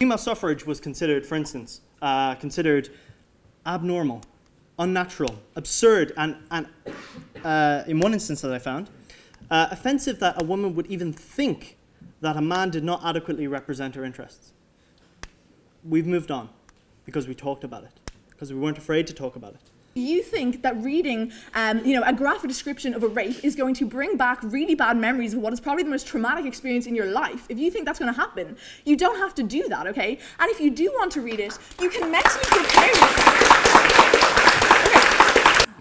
Female suffrage was considered, for instance, considered abnormal, unnatural, absurd, and in one instance that I found, offensive that a woman would even think that a man did not adequately represent her interests. We've moved on because we talked about it, because we weren't afraid to talk about it. You think that reading, a graphic description of a rape is going to bring back really bad memories of what is probably the most traumatic experience in your life. If you think that's going to happen, you don't have to do that, okay? And if you do want to read it, you can mentally prepare yourself.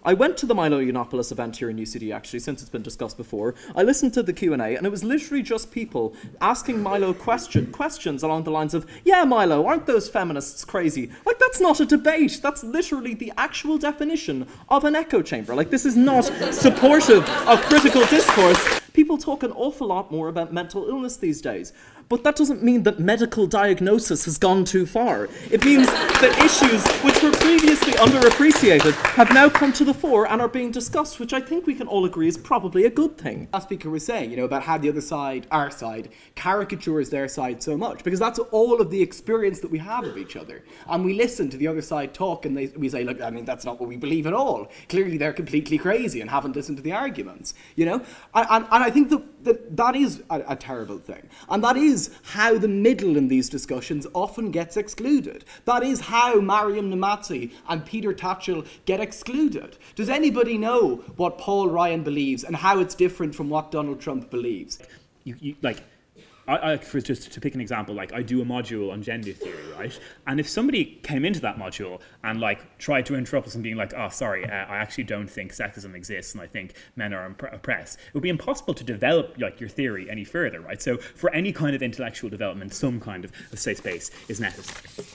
I went to the Milo Yiannopoulos event here in UCD, actually, since it's been discussed before. I listened to the Q&A, and it was literally just people asking Milo questions along the lines of, yeah, Milo, aren't those feminists crazy? Like, that's not a debate. That's literally the actual definition of an echo chamber. Like, this is not supportive of critical discourse. People talk an awful lot more about mental illness these days. But that doesn't mean that medical diagnosis has gone too far. It means that issues which were previously underappreciated have now come to the fore and are being discussed, which I think we can all agree is probably a good thing. Last speaker was saying, you know, about how the other side, our side, caricatures their side so much, because that's all of the experience that we have of each other. And we listen to the other side talk and we say, look, I mean, that's not what we believe at all. Clearly they're completely crazy and haven't listened to the arguments, you know? And I think that is a terrible thing. And that is how the middle in these discussions often gets excluded. That is how Mariam Namazi and Peter Tatchell get excluded. Does anybody know what Paul Ryan believes and how it's different from what Donald Trump believes? For just to pick an example, like I do a module on gender theory, right? And if somebody came into that module and like tried to interrupt us and being like, oh, sorry, I actually don't think sexism exists and I think men are oppressed, it would be impossible to develop like your theory any further, right? So for any kind of intellectual development, some kind of safe space is necessary.